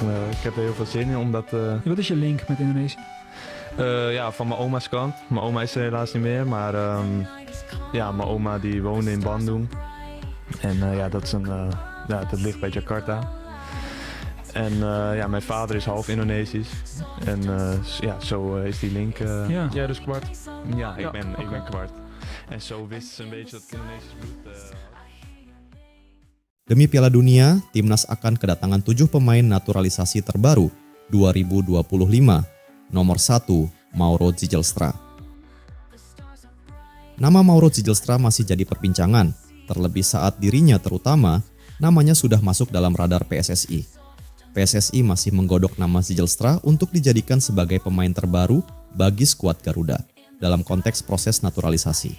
Ik heb er heel veel zin in, omdat Wat is je link met Indonesië? ja, van mijn oma's kant. Mijn oma is er helaas niet meer, maar ja, mijn oma die woonde in Bandung. En ja, dat ligt bij Jakarta. En ja, mijn vader is half Indonesisch. En ja, zo is die link. Ja. Jij dus kwart? Ja, ik ben oké. kwart. En zo wist ze een beetje dat ik Indonesisch bloed had. Demi Piala Dunia, timnas akan kedatangan 7 pemain naturalisasi terbaru 2025. Nomor 1, Mauro Zijlstra. Nama Mauro Zijlstra masih jadi perbincangan, terlebih saat dirinya terutama namanya sudah masuk dalam radar PSSI. PSSI masih menggodok nama Zijlstra untuk dijadikan sebagai pemain terbaru bagi skuad Garuda dalam konteks proses naturalisasi.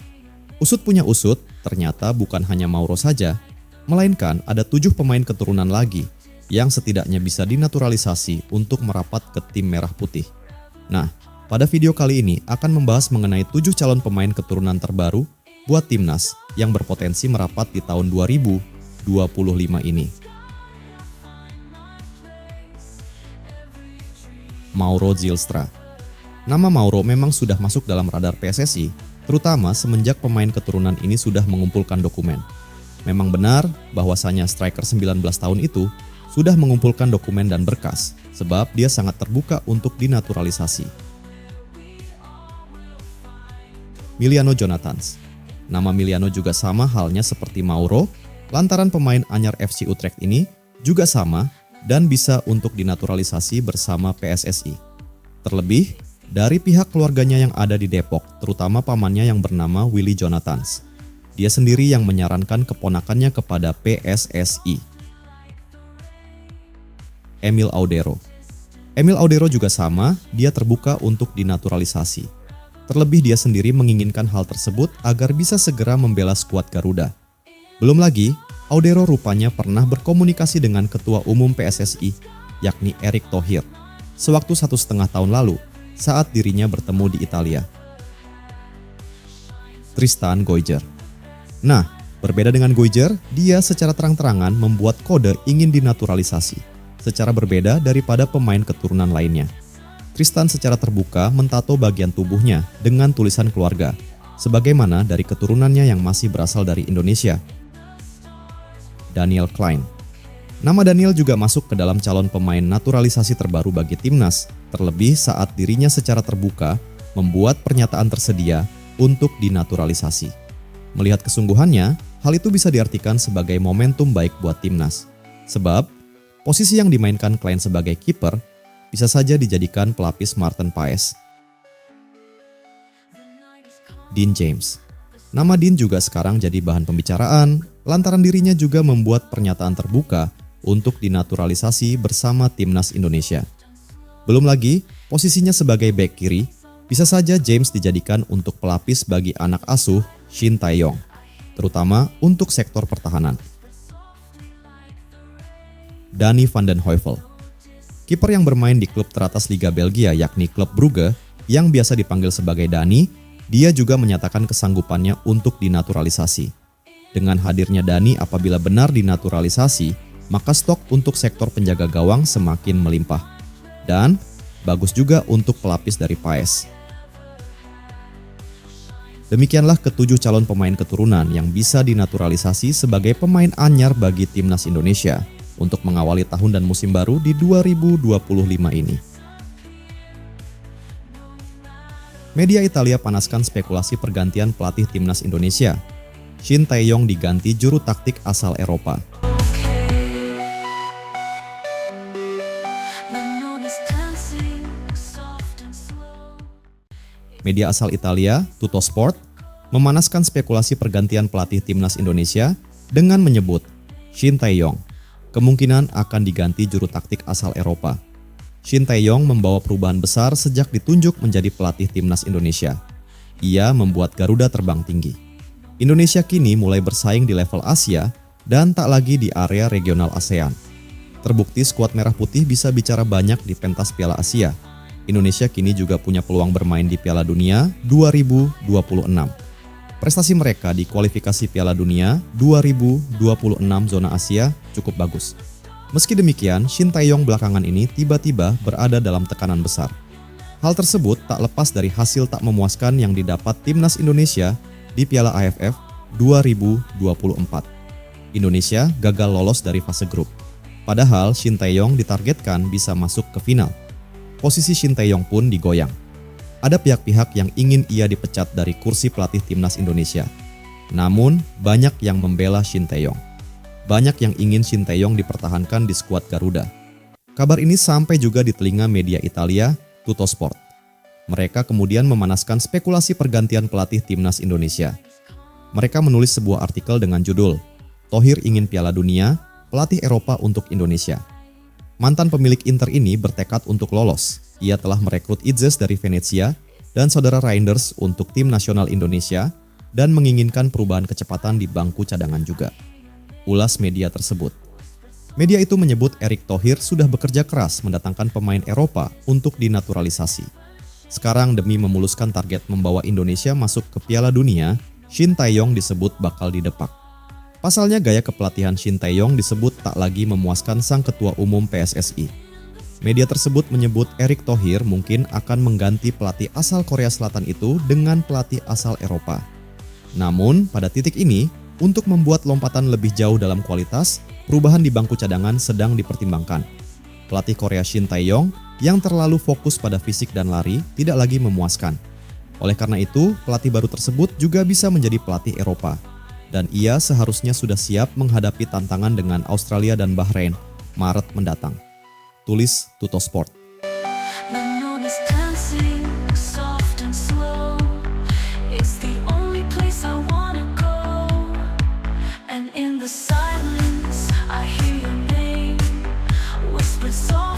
Usut punya usut, ternyata bukan hanya Mauro saja, melainkan ada 7 pemain keturunan lagi yang setidaknya bisa dinaturalisasi untuk merapat ke tim merah putih. Nah, pada video kali ini akan membahas mengenai 7 calon pemain keturunan terbaru buat timnas yang berpotensi merapat di tahun 2025 ini. Mauro Zijlstra. Nama Mauro memang sudah masuk dalam radar PSSI, terutama semenjak pemain keturunan ini sudah mengumpulkan dokumen. Memang benar bahwasanya striker 19 tahun itu sudah mengumpulkan dokumen dan berkas, sebab dia sangat terbuka untuk dinaturalisasi. Miliano Jonathans. Nama Miliano juga sama halnya seperti Mauro, lantaran pemain anyar FC Utrecht ini juga sama dan bisa untuk dinaturalisasi bersama PSSI. Terlebih, dari pihak keluarganya yang ada di Depok, terutama pamannya yang bernama Willy Jonathans. Dia sendiri yang menyarankan keponakannya kepada PSSI. Emil Audero. Emil Audero juga sama, dia terbuka untuk dinaturalisasi. Terlebih dia sendiri menginginkan hal tersebut agar bisa segera membela skuad Garuda. Belum lagi, Audero rupanya pernah berkomunikasi dengan Ketua Umum PSSI, yakni Erick Thohir, sewaktu 1,5 tahun lalu saat dirinya bertemu di Italia. Tristan Goijer. Nah, berbeda dengan Goijer, dia secara terang-terangan membuat kode ingin dinaturalisasi, secara berbeda daripada pemain keturunan lainnya. Tristan secara terbuka mentato bagian tubuhnya dengan tulisan keluarga, sebagaimana dari keturunannya yang masih berasal dari Indonesia. Daniel Klein. Nama Daniel juga masuk ke dalam calon pemain naturalisasi terbaru bagi timnas, terlebih saat dirinya secara terbuka membuat pernyataan tersedia untuk dinaturalisasi. Melihat kesungguhannya, hal itu bisa diartikan sebagai momentum baik buat timnas. Sebab, posisi yang dimainkan Klein sebagai kiper bisa saja dijadikan pelapis Maarten Paes. Dean James. Nama Dean juga sekarang jadi bahan pembicaraan, lantaran dirinya juga membuat pernyataan terbuka untuk dinaturalisasi bersama timnas Indonesia. Belum lagi, posisinya sebagai bek kiri, bisa saja James dijadikan untuk pelapis bagi anak asuh Shin Tae-yong, terutama untuk sektor pertahanan. Danny van den Heuvel. Kiper yang bermain di klub teratas Liga Belgia yakni klub Brugge yang biasa dipanggil sebagai Danny, dia juga menyatakan kesanggupannya untuk dinaturalisasi. Dengan hadirnya Danny apabila benar dinaturalisasi, maka stok untuk sektor penjaga gawang semakin melimpah. Dan bagus juga untuk pelapis dari Paes. Demikianlah ke-7 calon pemain keturunan yang bisa dinaturalisasi sebagai pemain anyar bagi timnas Indonesia untuk mengawali tahun dan musim baru di 2025 ini. Media Italia panaskan spekulasi pergantian pelatih timnas Indonesia. Shin Tae-yong diganti juru taktik asal Eropa. Media asal Italia, Tuttosport, memanaskan spekulasi pergantian pelatih timnas Indonesia dengan menyebut Shin Tae-yong kemungkinan akan diganti juru taktik asal Eropa. Shin Tae-yong membawa perubahan besar sejak ditunjuk menjadi pelatih timnas Indonesia. Ia membuat Garuda terbang tinggi. Indonesia kini mulai bersaing di level Asia dan tak lagi di area regional ASEAN. Terbukti skuad Merah Putih bisa bicara banyak di pentas Piala Asia. Indonesia kini juga punya peluang bermain di Piala Dunia 2026. Prestasi mereka di kualifikasi Piala Dunia 2026 zona Asia cukup bagus. Meski demikian, Shin Tae-yong belakangan ini tiba-tiba berada dalam tekanan besar. Hal tersebut tak lepas dari hasil tak memuaskan yang didapat timnas Indonesia di Piala AFF 2024. Indonesia gagal lolos dari fase grup. Padahal Shin Tae-yong ditargetkan bisa masuk ke final. Posisi Shin Tae-yong pun digoyang. Ada pihak-pihak yang ingin ia dipecat dari kursi pelatih timnas Indonesia. Namun, banyak yang membela Shin Tae-yong. Banyak yang ingin Shin Tae-yong dipertahankan di skuad Garuda. Kabar ini sampai juga di telinga media Italia, Tuttosport. Mereka kemudian memanaskan spekulasi pergantian pelatih timnas Indonesia. Mereka menulis sebuah artikel dengan judul, "Thohir ingin Piala Dunia, pelatih Eropa untuk Indonesia." Mantan pemilik Inter ini bertekad untuk lolos. Ia telah merekrut Itzes dari Venezia dan saudara Reinders untuk tim nasional Indonesia dan menginginkan perubahan kecepatan di bangku cadangan juga. Ulas media tersebut. Media itu menyebut Erick Thohir sudah bekerja keras mendatangkan pemain Eropa untuk dinaturalisasi. Sekarang demi memuluskan target membawa Indonesia masuk ke Piala Dunia, Shin Tae-yong disebut bakal didepak. Pasalnya gaya kepelatihan Shin Tae-yong disebut tak lagi memuaskan sang ketua umum PSSI. Media tersebut menyebut Erick Thohir mungkin akan mengganti pelatih asal Korea Selatan itu dengan pelatih asal Eropa. Namun, pada titik ini, untuk membuat lompatan lebih jauh dalam kualitas, perubahan di bangku cadangan sedang dipertimbangkan. Pelatih Korea Shin Tae-yong yang terlalu fokus pada fisik dan lari tidak lagi memuaskan. Oleh karena itu, pelatih baru tersebut juga bisa menjadi pelatih Eropa. Dan ia seharusnya sudah siap menghadapi tantangan dengan Australia dan Bahrain Maret mendatang. Tulis Tuttosport. In the silence, I hear your name whispered softly.